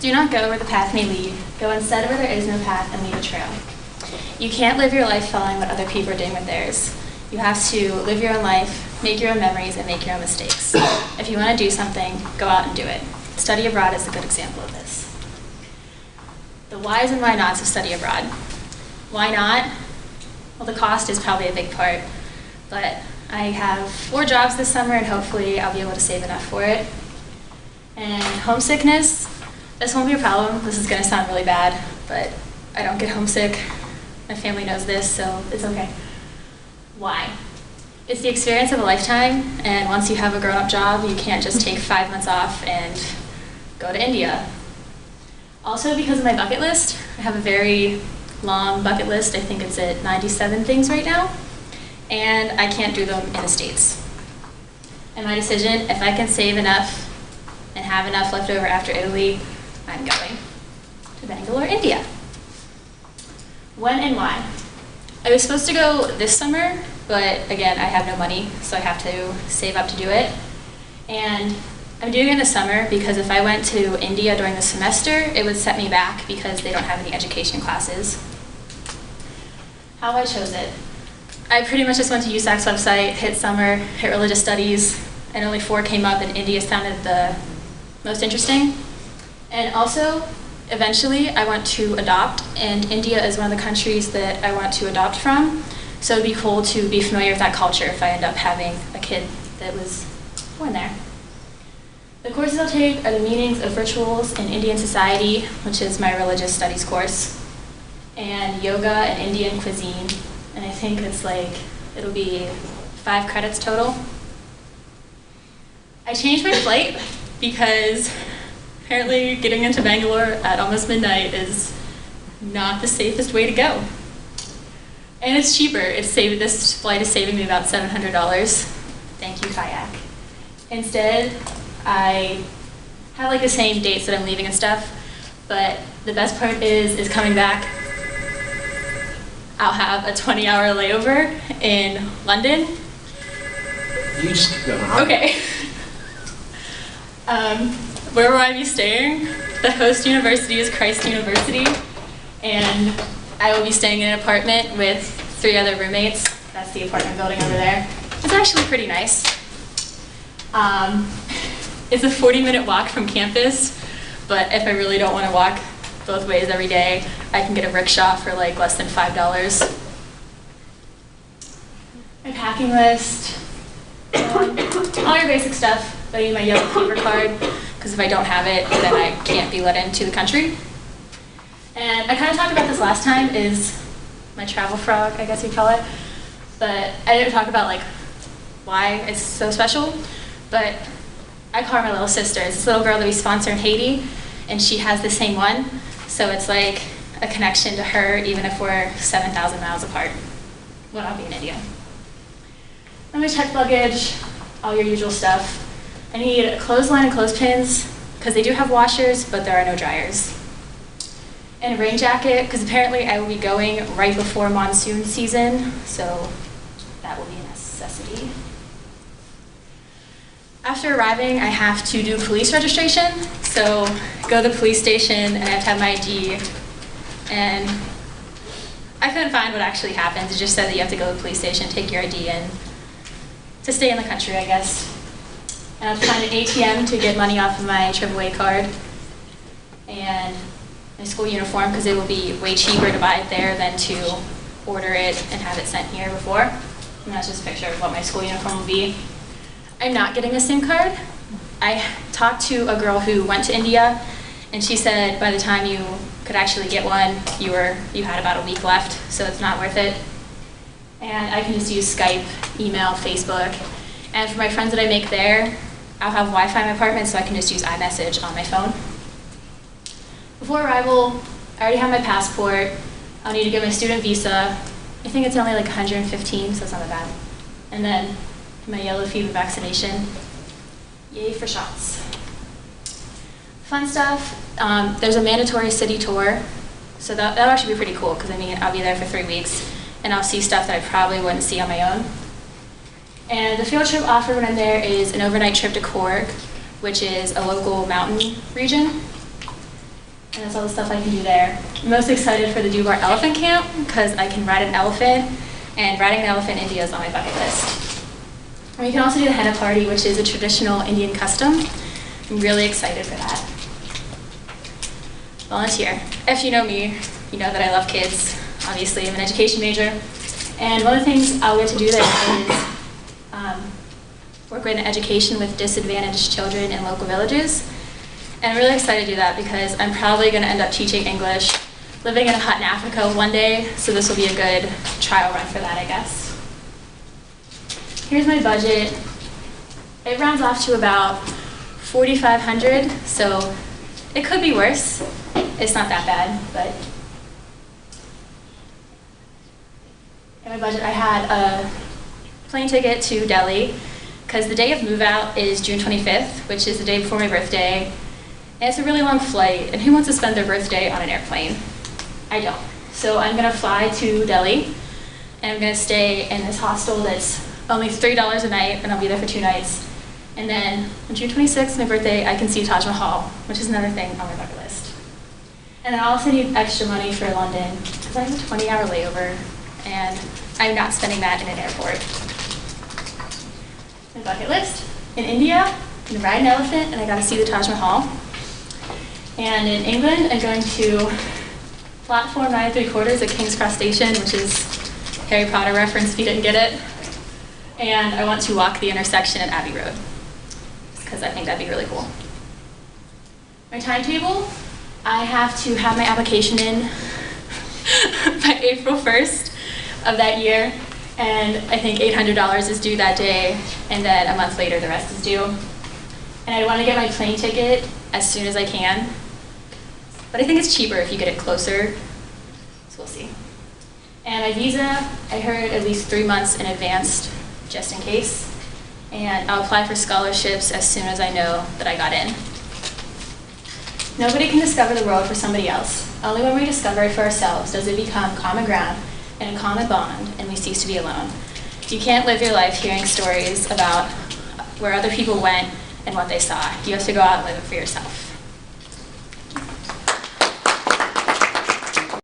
Do not go where the path may lead. Go instead where there is no path and leave a trail. You can't live your life following what other people are doing with theirs. You have to live your own life, make your own memories, and make your own mistakes. If you want to do something, go out and do it. Study abroad is a good example of this. The whys and why nots of study abroad. Why not? Well, the cost is probably a big part, but I have 4 jobs this summer and hopefully I'll be able to save enough for it. And homesickness, this won't be a problem. This is going to sound really bad, but I don't get homesick. My family knows this, so it's okay. Why? It's the experience of a lifetime, and once you have a grown-up job, you can't just take 5 months off and go to India. Also, because of my bucket list, I have a very long bucket list. I think it's at 97 things right now, and I can't do them in the States. And my decision, if I can save enough and have enough left over after Italy, I'm going to Bangalore, India. When and why? I was supposed to go this summer, but again, I have no money, so I have to save up to do it. And I'm doing it in the summer because if I went to India during the semester, it would set me back because they don't have any education classes. How I chose it. I pretty much just went to USAC's website, hit summer, hit religious studies, and only 4 came up, and India sounded the most interesting. And also, eventually, I want to adopt, and India is one of the countries that I want to adopt from, so it'd be cool to be familiar with that culture if I end up having a kid that was born there. The courses I'll take are the meanings of rituals in Indian society, which is my religious studies course, and yoga and Indian cuisine, and I think it's like, it'll be 5 credits total. I changed my flight because apparently getting into Bangalore at almost midnight is not the safest way to go. And it's cheaper. This flight is saving me about $700. Thank you, Kayak. Instead, I have like the same dates that I'm leaving and stuff, but the best part is coming back. I'll have a 20-hour layover in London. You just keep going. Okay. Where will I be staying? The host university is Christ University, and I will be staying in an apartment with 3 other roommates. That's the apartment building over there. It's actually pretty nice. It's a 40-minute walk from campus, but if I really don't want to walk both ways every day, I can get a rickshaw for like less than $5. My packing list, all your basic stuff. I need my yellow fever card, because if I don't have it, then I can't be let into the country. And I kind of talked about this last time, is my travel frog, I guess you'd call it. But I didn't talk about like why it's so special, but I call her my little sister. It's this little girl that we sponsor in Haiti, and she has the same one. So it's like a connection to her, even if we're 7,000 miles apart when I'll be in India. And my checked luggage, all your usual stuff. I need a clothesline and clothespins, because they do have washers, but there are no dryers. And a rain jacket, because apparently I will be going right before monsoon season, so that will be a necessity. After arriving, I have to do police registration, so go to the police station and I have to have my ID. And I couldn't find what actually happens. It just said that you have to go to the police station, take your ID in, to stay in the country, I guess. And I have to find an ATM to get money off of my AAA card, and my school uniform, because it will be way cheaper to buy it there than to order it and have it sent here before. And that's just a picture of what my school uniform will be. I'm not getting a SIM card. I talked to a girl who went to India, and she said by the time you could actually get one, you had about a week left, so it's not worth it. And I can just use Skype, email, Facebook. And for my friends that I make there, I'll have Wi-Fi in my apartment, so I can just use iMessage on my phone. Before arrival, I already have my passport. I'll need to get my student visa. I think it's only like 115, so it's not that bad. And then my yellow fever vaccination. Yay for shots. Fun stuff, there's a mandatory city tour, so that'll actually be pretty cool, because I mean, I'll be there for 3 weeks, and I'll see stuff that I probably wouldn't see on my own. And the field trip offered when I'm there is an overnight trip to Korg, which is a local mountain region. And that's all the stuff I can do there. I'm most excited for the Dubar Elephant Camp because I can ride an elephant, and riding an elephant in India is on my bucket list. And we can also do the henna party, which is a traditional Indian custom. I'm really excited for that. Volunteer. If you know me, you know that I love kids. Obviously, I'm an education major. And one of the things I'll get to do there is work in education with disadvantaged children in local villages. And I'm really excited to do that because I'm probably going to end up teaching English, living in a hut in Africa one day, so this will be a good trial run for that, I guess. Here's my budget. It rounds off to about $4,500, so it could be worse. It's not that bad, but in my budget I had a plane ticket to Delhi because the day of move out is June 25th, which is the day before my birthday. And it's a really long flight, and who wants to spend their birthday on an airplane? I don't. So I'm gonna fly to Delhi, and I'm gonna stay in this hostel that's only $3 a night, and I'll be there for 2 nights. And then on June 26th, my birthday, I can see Taj Mahal, which is another thing on my bucket list. And then I also need extra money for London, because I have a 20-hour layover, and I'm not spending that in an airport. My bucket list. In India, I'm gonna ride an elephant, and I gotta see the Taj Mahal. And in England, I'm going to platform 9 3/4 at King's Cross Station, which is Harry Potter reference if you didn't get it. And I want to walk the intersection at Abbey Road, because I think that'd be really cool. My timetable, I have to have my application in by April 1st of that year. And I think $800 is due that day, and then a month later the rest is due. And I want to get my plane ticket as soon as I can. But I think it's cheaper if you get it closer, so we'll see. And my visa, I heard at least 3 months in advance, just in case. And I'll apply for scholarships as soon as I know that I got in. Nobody can discover the world for somebody else. Only when we discover it for ourselves does it become common ground and a common bond, and we cease to be alone. You can't live your life hearing stories about where other people went and what they saw. You have to go out and live it for yourself.